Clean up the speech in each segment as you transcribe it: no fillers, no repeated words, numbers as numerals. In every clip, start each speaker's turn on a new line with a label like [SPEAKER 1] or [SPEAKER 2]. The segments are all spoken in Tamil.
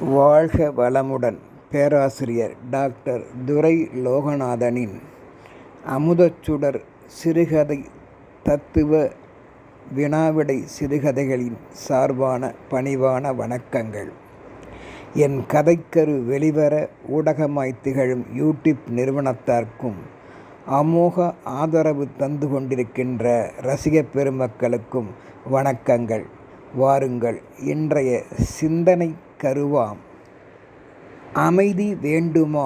[SPEAKER 1] வாழ்க வளமுடன். பேராசிரியர் டாக்டர் துரை லோகநாதனின் அமுதச்சுடர் சிறுகதை தத்துவ வினாவிடை சிறுகதைகளின் சார்பான பணிவான வணக்கங்கள். என் கதைக்கரு வெளிவர ஊடகமாய் திகழும் யூடியூப் நிறுவனத்தார்க்கும் அமோக ஆதரவு தந்து கொண்டிருக்கின்ற ரசிக பெருமக்களுக்கும் வணக்கங்கள். வாருங்கள், இன்றைய சிந்தனை கருவாம் அமைதி வேண்டுமா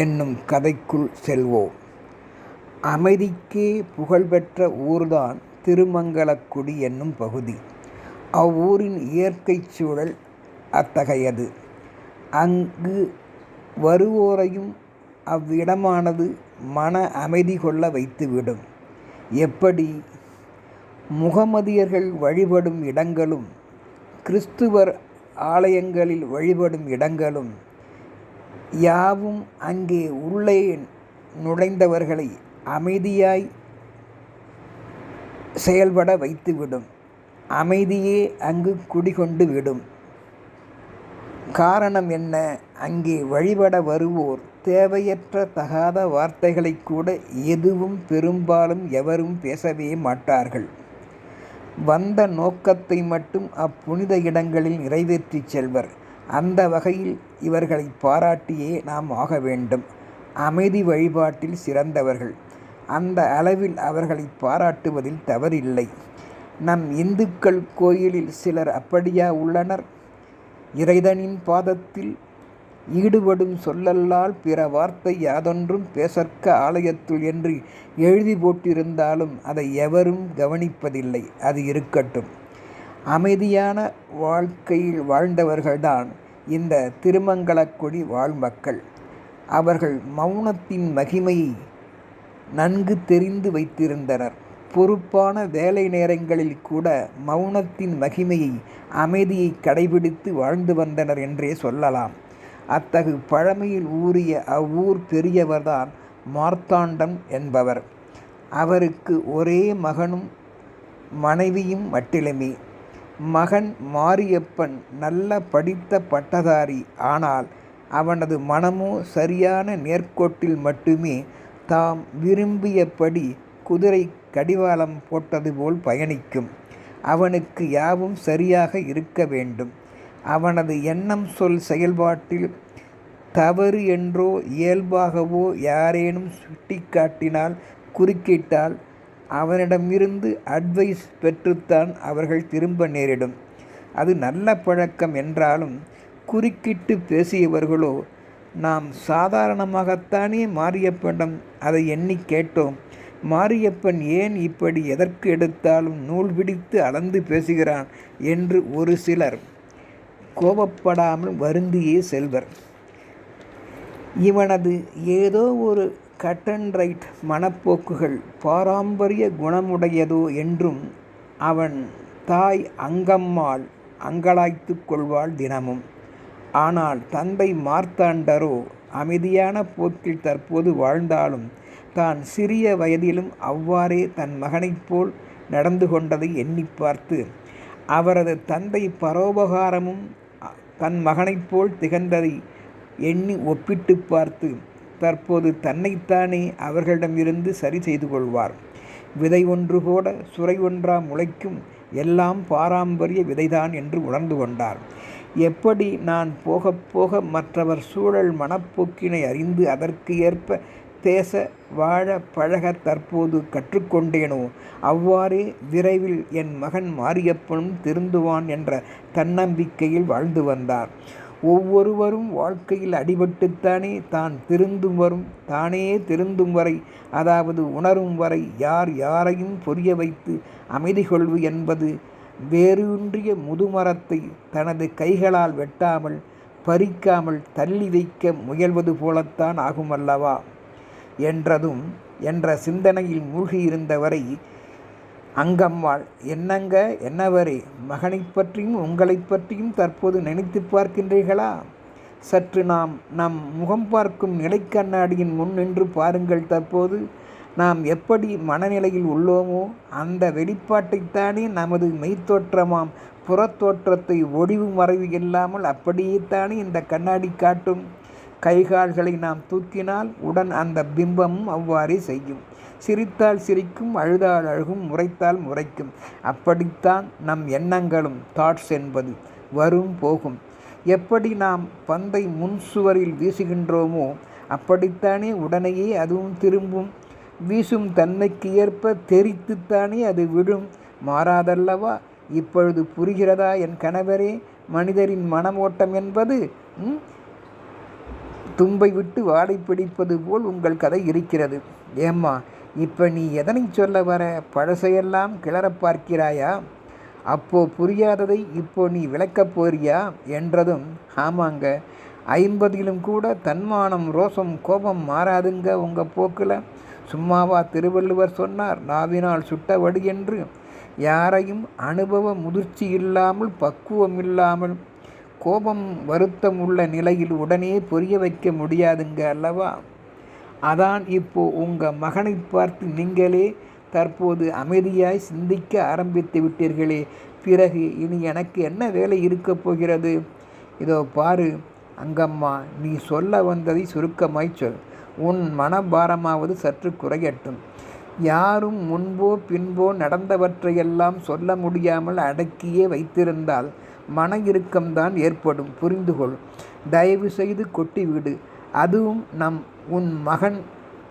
[SPEAKER 1] என்னும் கதைக்குள் செல்வோம். அமைதிக்கே புகழ்பெற்ற ஊர்தான் திருமங்கலக்குடி என்னும் பகுதி. அவ்வூரின் இயற்கை சூழல் அத்தகையது. அங்கு வருவோரையும் அவ்விடமானது மன அமைதி கொள்ள வைத்துவிடும். எப்படி? முகமதியர்கள் வழிபடும் இடங்களும் கிறிஸ்துவர் ஆலயங்களில் வழிபடும் இடங்களும் யாவும் அங்கே உள்ளே நுழைந்தவர்களை அமைதியாய் செயல்பட வைத்துவிடும். அமைதியே அங்கு குடிகொண்டு விடும். காரணம் என்ன? அங்கே வழிபட வருவோர் தேவையற்ற தகாத வார்த்தைகளை கூட எதுவும் பெரும்பாலும் எவரும் பேசவே மாட்டார்கள். வந்த நோக்கத்தை மட்டும் அப்புனித இடங்களில் நிறைவேற்றி செல்வர். அந்த வகையில் இவர்களை பாராட்டியே நாம் ஆக வேண்டும். அமைதி வழிபாட்டில் சிறந்தவர்கள். அந்த அளவில் அவர்களை பாராட்டுவதில் தவறில்லை. நம் இந்துக்கள் கோயிலில் சிலர் அப்படியா உள்ளனர்? இறைதனின் பாதத்தில் ஈடுபடும் சொல்லல்லால் பிற வார்த்தை யாதொன்றும் பேசற்க ஆலயத்துள் என்று எழுதி போட்டிருந்தாலும் அதை எவரும் கவனிப்பதில்லை. அது இருக்கட்டும். அமைதியான வாழ்க்கையில் வாழ்ந்தவர்கள்தான் இந்த திருமங்கலக்குடி வாழ்மக்கள். அவர்கள் மௌனத்தின் மகிமையை நன்கு தெரிந்து வைத்திருந்தனர். பொறுப்பான வேலை நேரங்களில் கூட மௌனத்தின் மகிமையை, அமைதியை கடைபிடித்து வாழ்ந்து வந்தனர் என்றே சொல்லலாம். அத்தகு பழமையில் ஊறிய அவ்வூர் பெரியவர்தான் மார்த்தாண்டன் என்பவர். அவருக்கு ஒரே மகனும் மனைவியும் மட்டிலுமே. மகன் மாரியப்பன் நல்ல படித்த பட்டதாரி. ஆனால் அவனது மனமோ சரியான நேர்கோட்டில் மட்டுமே தாம் விரும்பியபடி குதிரை கடிவாளம் போட்டது போல் பயணிக்கும். அவனுக்கு யாவும் சரியாக இருக்க வேண்டும். அவனது எண்ணம் சொல் செயல்பாட்டில் தவறு என்றோ இயல்பாகவோ யாரேனும் சுட்டிக்காட்டினால், குறுக்கிட்டால் அவனிடமிருந்து அட்வைஸ் பெற்றுத்தான் அவர்கள் திரும்ப நேரிடும். அது நல்ல பழக்கம் என்றாலும் குறுக்கிட்டு பேசியவர்களோ, நாம் சாதாரணமாகத்தானே மாரியப்பனிடம் அதை எண்ணி கேட்டோம். மாரியப்பன் ஏன் இப்படி எதற்கு எடுத்தாலும் நூல் பிடித்து அளந்து பேசுகிறான் என்று ஒரு சிலர் கோபப்படாமல் வருந்தியே செல்வர். இவனது ஏதோ ஒரு கட் அண்ட் ரைட் மனப்போக்குகள் பாரம்பரிய குணமுடையதோ என்றும் அவன் தாய் அங்கம்மாள் அங்கலாய்த்து கொள்வாள் தினமும். ஆனால் தந்தை மார்த்தாண்டரோ அமைதியான போக்கில் தற்போது வாழ்ந்தாலும் தான் சிறிய வயதிலும் அவ்வாறே தன் மகனைப் போல் நடந்து கொண்டதை எண்ணி பார்த்து, அவரது தந்தை பரோபகாரமும் தன் மகனைப் போல் திகழ்ந்ததை எண்ணி ஒப்பிட்டு பார்த்து தற்போது தன்னைத்தானே அவர்களிடமிருந்து சரி செய்து கொள்வார். விதை ஒன்று போட சுரை ஒன்றா முளைக்கும், எல்லாம் பாரம்பரிய விதைதான் என்று உணர்ந்து கொண்டார். எப்படி நான் போக போக மற்றவர் சூழல் மனப்போக்கினை அறிந்து அதற்கு ஏற்ப பேச வாழ பழக தற்போது கற்றுக்கொண்டேனோ, அவ்வாறே விரைவில் என் மகன் மாரியப்பனும் திருந்துவான் என்ற தன்னம்பிக்கையில் வாழ்ந்து வந்தார். ஒவ்வொருவரும் வாழ்க்கையில் அடிபட்டுத்தானே தான் தானே திருந்தும் வரை, அதாவது உணரும் வரை யார் யாரையும் புரிய வைத்து அமைதி கொள்வு என்பது வேரூன்றிய முதுமரத்தை தனது கைகளால் வெட்டாமல் பறிக்காமல் தள்ளி வைக்க முயல்வது போலத்தான் ஆகுமல்லவா என்ற சிந்தனையில் மூழ்கியிருந்தவரை அங்கம்மாள், என்னங்க என்னவரே, மகனை பற்றியும் உங்களை பற்றியும் தற்போது நினைத்து பார்க்கின்றீர்களா? சற்று நம் முகம் பார்க்கும் நிலைக்கண்ணாடியின் முன் நின்று பாருங்கள். தற்போது நாம் எப்படி மனநிலையில் உள்ளோமோ அந்த வெளிப்பாட்டைத்தானே நமது மெய்த்தோற்றமாம் புறத்தோற்றத்தை ஒளிவு மறைவு இல்லாமல் அப்படியேத்தானே இந்த கண்ணாடி காட்டும். கைகால்களை நாம் தூக்கினால் உடன் அந்த பிம்பமும் அவ்வாறே செய்யும். சிரித்தால் சிரிக்கும், அழுதால் அழுகும், முறைத்தால் முறைக்கும். அப்படித்தான் நம் எண்ணங்களும் தாட்ஸ் என்பது வரும் போகும். எப்படி நாம் பந்தை முன் சுவரில் வீசுகின்றோமோ அப்படித்தானே உடனேயே அதுவும் திரும்பும். வீசும் தன்மைக்கு ஏற்ப தெரித்துத்தானே அது விழும். மாறாதல்லவா? இப்பொழுது புரிகிறதா என் கணவரே? மனிதரின் மனமோட்டம் என்பது தும்பை விட்டு வாடை பிடிப்பது போல் உங்கள் கதை இருக்கிறது. ஏம்மா, இப்போ நீ எதனை சொல்ல வர? பழசையெல்லாம் கிளறப் பார்க்கிறாயா? அப்போ புரியாததை இப்போ நீ விளக்கப் போறியா என்றதும், ஆமாங்க, 50லும் கூட தன்மானம், ரோசம், கோபம் மாறாதுங்க உங்கள் போக்கில். சும்மாவா திருவள்ளுவர் சொன்னார், நாவினால் சுட்ட வடு என்று? யாரையும் அனுபவ முதிர்ச்சி இல்லாமல், பக்குவம் இல்லாமல், கோபம் வருத்தம் உள்ள நிலையில் உடனே புரிய வைக்க முடியாதுங்க அல்லவா? அதான் இப்போ உங்கள் மகனை பார்த்து நீங்களே தற்போது அமைதியாய் சிந்திக்க ஆரம்பித்து விட்டீர்களே. பிறகு இனி எனக்கு என்ன வேலை இருக்கப் போகிறது? இதோ பாரு அங்கம்மா, நீ சொல்ல வந்ததை சுருக்கமாய் சொல். உன் மனபாரமாவது சற்று குறையட்டும். யாரும் முன்போ பின்போ நடந்தவற்றையெல்லாம் சொல்ல முடியாமல் அடக்கியே வைத்திருந்தால் மன இறுக்கம்தான் ஏற்படும். புரிந்துகொள். தயவு செய்து கொட்டிவிடு. அதுவும் உன் மகன்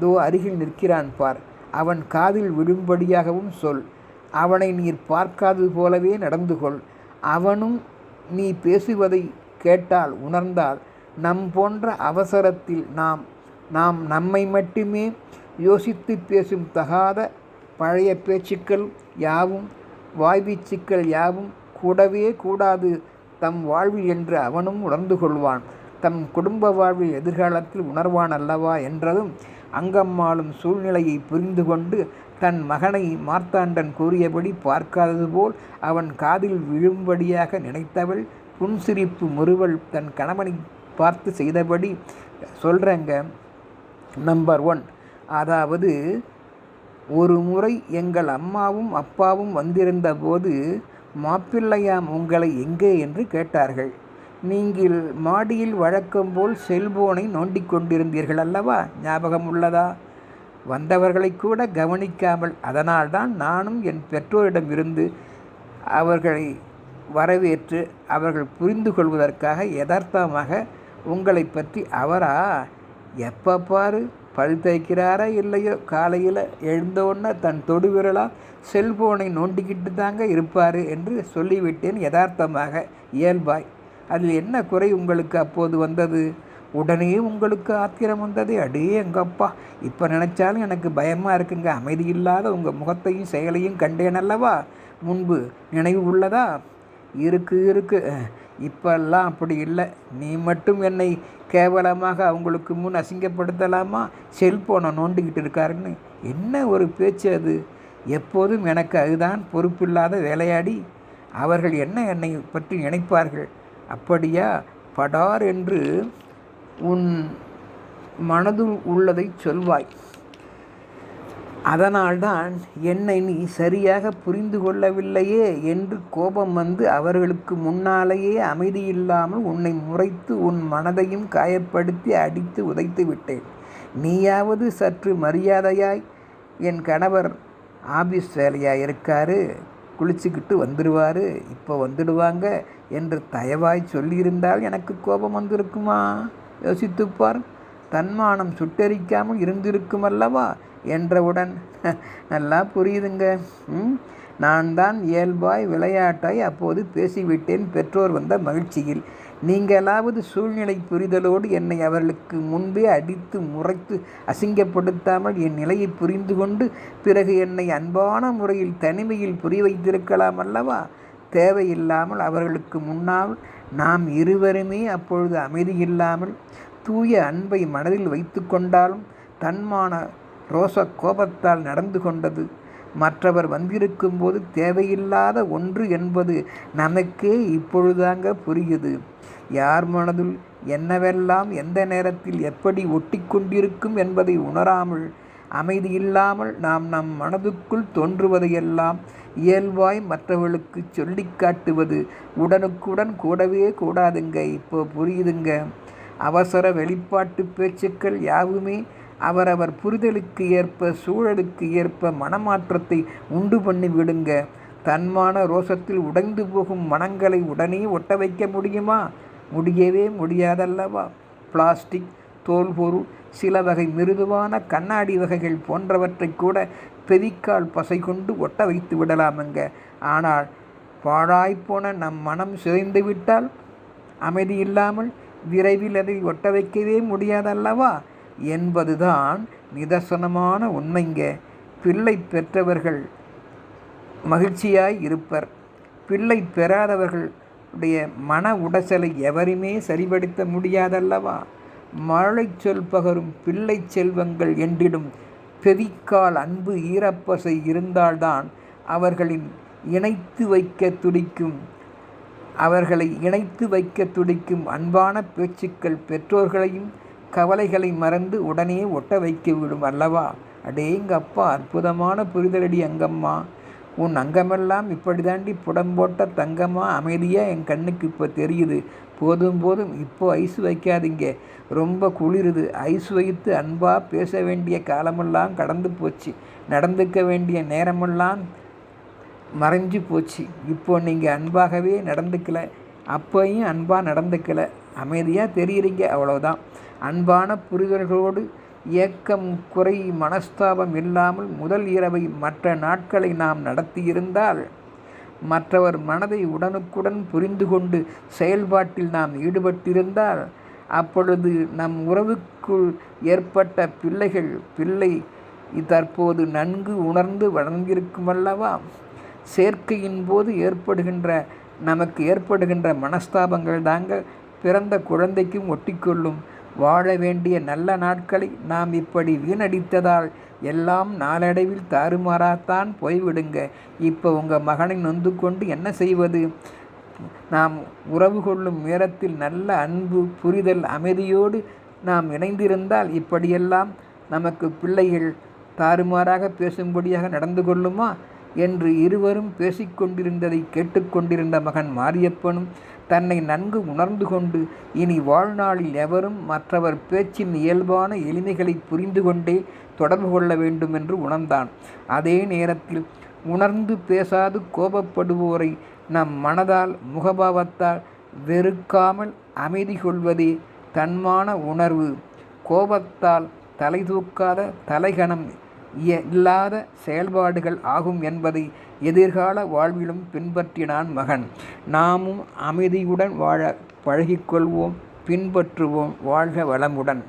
[SPEAKER 1] தோ அருகில் நிற்கிறான் பார். அவன் காதில் விழும்படியாகவும் சொல். அவனை நீர் பார்க்காதது போலவே நடந்து கொள். அவனும் நீ பேசுவதை கேட்டால், உணர்ந்தால், நம் போன்ற அவசரத்தில் நாம் நம்மை மட்டுமே யோசித்து பேசும் தகாத பழைய பேச்சுக்கள் யாவும், வாய்வீச்சுக்கள் யாவும் கூடவே கூடாது தம் வாழ்வில் என்று அவனும் உணர்ந்து கொள்வான். தம் குடும்ப வாழ்வில் எதிர்காலத்தில் உணர்வான் அல்லவா என்றதும், அங்கம்மாளும் சூழ்நிலையை புரிந்து கொண்டு தன் மகனை மார்த்தாண்டன் கூறியபடி பார்க்காதது போல் அவன் காதில் விழும்படியாக நினைத்தவள் புன்சிரிப்பு முறுவல் தன் கணவனை பார்த்து செய்தபடி, சொல்கிறேங்க. நம்பர் 1, அதாவது ஒரு முறை எங்கள் அம்மாவும் அப்பாவும் வந்திருந்த போது மாப்பிள்ளையாம் உங்களை எங்கே என்று கேட்டார்கள். நீங்கள் மாடியில் வழக்கம் போல் செல்போனை நோண்டிக் கொண்டிருந்தீர்கள் அல்லவா? ஞாபகம் உள்ளதா? வந்தவர்களை கூட கவனிக்காமல். அதனால்தான் நானும் என் பெற்றோரிடமிருந்து அவர்களை வரவேற்று அவர்கள் புரிந்து கொள்வதற்காக யதார்த்தமாக உங்களை பற்றி, அவரா எப்போ பாரு பல் தேய்க்கிறாரா இல்லையோ, காலையில் எழுந்தோன்னே தன் தொடு விரலால் செல்போனை நோண்டிக்கிட்டு தாங்க இருப்பார் என்று சொல்லிவிட்டேன். யதார்த்தமாக, இயல்பாய். அதில் என்ன குறை உங்களுக்கு அப்போது வந்தது? உடனே உங்களுக்கு ஆத்திரம் வந்தது. அடே எங்கப்பா, இப்போ நினச்சாலும் எனக்கு பயமாக இருக்குங்க. அமைதி இல்லாத உங்கள் முகத்தையும் செயலையும் கண்டேன் அல்லவா? முன்பு நினைவு உள்ளதா? இருக்கு. இப்பெல்லாம் அப்படி இல்லை. நீ மட்டும் என்னை கேவலமாக அவங்களுக்கு முன் அசிங்கப்படுத்தலாமா? செல்போனை நோண்டிக்கிட்டு இருக்காருன்னு என்ன ஒரு பேச்சு அது? எப்போதும் எனக்கு அதுதான் பொறுப்பில்லாத வேலையாடி. அவர்கள் என்ன என்னை பற்றி நினைப்பார்கள்? அப்படியா? படார் என்று உன் மனதுள் உள்ளதை சொல்வாய். அதனால்தான் என்னை நீ சரியாக புரிந்து கொள்ளவில்லையே என்று கோபம் வந்து அவர்களுக்கு முன்னாலேயே அமைதியில்லாமல் உன்னை முறைத்து உன் மனதையும் காயப்படுத்தி அடித்து உதைத்து விட்டேன். நீயாவது சற்று மரியாதையாய், என் கணவர் ஆபீஸ் வேலையாக இருக்காரு, குளிச்சுக்கிட்டு வந்துடுவார், இப்போ வந்துடுவாங்க என்று தயவாய் சொல்லியிருந்தால் எனக்கு கோபம் வந்திருக்குமா? யோசித்துப்பார். தன்மானம் சுட்டெரிக்காமல் இருந்திருக்கும் அல்லவா என்றவுடன், நல்லா புரியுதுங்க. நான் தான் இயல்பாய் விளையாட்டாய் அப்போது பேசிவிட்டேன் பெற்றோர் வந்த மகிழ்ச்சியில். நீங்களாவது சூழ்நிலை புரிதலோடு என்னை அவர்களுக்கு முன்பே அடித்து முறைத்து அசிங்கப்படுத்தாமல் என் நிலையை புரிந்து கொண்டு பிறகு என்னை அன்பான முறையில் தனிமையில் புரிய வைத்திருக்கலாம் அல்லவா? தேவையில்லாமல் அவர்களுக்கு முன்னால் நாம் இருவருமே அப்பொழுது அமைதியில்லாமல் தூய அன்பை மனதில் வைத்து கொண்டாலும் தன்மான ரோச கோபத்தால் நடந்து கொண்டது மற்றவர் வந்திருக்கும் போது தேவையில்லாத ஒன்று என்பது நமக்கே இப்பொழுதாங்க புரியுது. யார் மனதுள் என்னவெல்லாம் எந்த நேரத்தில் எப்படி ஒட்டி கொண்டிருக்கும் என்பதை உணராமல் அமைதி இல்லாமல் நாம் நம் மனதுக்குள் தோன்றுவதையெல்லாம் இயல்பாய் மற்றவர்களுக்கு சொல்லி காட்டுவது உடனுக்குடன் கூடவே கூடாதுங்க. இப்போ புரியுதுங்க. அவசர வெளிப்பாட்டு பேச்சுக்கள் யாவுமே அவரவர் புரிதலுக்கு ஏற்ப சூழலுக்கு ஏற்ப மனமாற்றத்தை உண்டு பண்ணி விடுங்க. தன்மான ரோசத்தில் உடைந்து போகும் மனங்களை உடனே ஒட்ட வைக்க முடியுமா? முடியவே முடியாதல்லவா? பிளாஸ்டிக், தோல்பொருள், சில வகை மிருதுவான கண்ணாடி வகைகள் போன்றவற்றை கூட பெவிக்கால் பசை கொண்டு ஒட்ட வைத்து விடலாமுங்க. ஆனால் பாழாய்ப்போன நம் மனம் சிதைந்து விட்டால் அமைதி இல்லாமல் விரைவில் அதை ஒட்ட வைக்கவே முடியாதல்லவா என்பதுதான் நிதர்சனமான உண்மைங்க. பிள்ளை பெற்றவர்கள் மகிழ்ச்சியாய் இருப்பர். பிள்ளை பெறாதவர்களுடைய மன உடைச்சலை எவருமே சரிபடுத்த முடியாதல்லவா? மழை சொல் பகரும் பிள்ளை செல்வங்கள் என்றிடும் பெவிக்கால் அன்பு ஈரப்பசை இருந்தால்தான் அவர்களை இணைத்து வைக்க துடிக்கும் அன்பான பேச்சுக்கள் பெற்றோர்களையும் கவலைகளை மறந்து உடனே ஒட்ட வைத்துவிடும் அல்லவா? அடேங்கப்பா, அற்புதமான புரிதலடி அங்கம்மா. உன் அங்கமெல்லாம் இப்படி தாண்டி புடம்போட்ட தங்கம்மா, அமைதியாக என் கண்ணுக்கு இப்போ தெரியுது. போதும் போதும், இப்போ ஐஸ் வைக்காதீங்க, ரொம்ப குளிருது. ஐஸ் வைத்து அன்பாக பேச வேண்டிய காலமெல்லாம் கடந்து போச்சு. நடந்துக்க வேண்டிய நேரமெல்லாம் மறைஞ்சு போச்சு. இப்போ நீங்கள் அன்பாகவே நடந்துக்கல, அப்பையும் அன்பாக நடந்துக்கல, அமைதியாக தெரியுறீங்க, அவ்வளோதான். அன்பான புரிதல்களோடு ஏக்கம் குறை மனஸ்தாபம் இல்லாமல் முதல் இரவை மற்ற நாட்களை நாம் நடத்தியிருந்தால், மற்றவர் மனதை உடனுக்குடன் புரிந்து கொண்டு செயல்பாட்டில் நாம் ஈடுபட்டிருந்தால், அப்பொழுது நம் உறவுக்குள் ஏற்பட்ட பிள்ளை தற்போது நன்கு உணர்ந்து வளர்ந்திருக்குமல்லவா? சேர்க்கையின் போது நமக்கு ஏற்படுகின்ற மனஸ்தாபங்கள் தாங்க பிறந்த குழந்தைக்கும் ஒட்டிக்கொள்ளும். வாழ வேண்டிய நல்ல நாட்களை நாம் இப்படி வீணடித்ததால் எல்லாம் நாளடைவில் தாறுமாறாத்தான் போய்விடுங்க. இப்போ உங்கள் மகனை நொந்து கொண்டு என்ன செய்வது? நாம் உறவு கொள்ளும் நேரத்தில் நல்ல அன்பு, புரிதல், அமைதியோடு நாம் இணைந்திருந்தால் இப்படியெல்லாம் நமக்கு பிள்ளைகள் தாறுமாறாக பேசும்படியாக நடந்து கொள்ளுமா என்று இருவரும் பேசிக்கொண்டிருந்ததை கேட்டுக்கொண்டிருந்த மகன் மாரியப்பனும் தன்னை நன்கு உணர்ந்து கொண்டு இனி வாழ்நாளில் எவரும் மற்றவர் பேச்சின் இயல்பான எளிமைகளை புரிந்து கொண்டே தொடர்பு கொள்ள வேண்டும் என்று உணர்ந்தான். அதே நேரத்தில் உணர்ந்து பேசாது கோபப்படுவோரை நம் மனதால் முகபாவத்தால் வெறுக்காமல் அமைதி கொள்வதே தன்மான உணர்வு. கோபத்தால் தலை தூக்காத தலைகணம் இல்லாத செயல்பாடுகள் ஆகும் என்பதை எதிர்கால வாழ்விலும் பின்பற்றினான் மகன். நாமும் அமைதியுடன் வாழ பழகிக்கொள்வோம், பின்பற்றுவோம். வாழ்க வளமுடன்.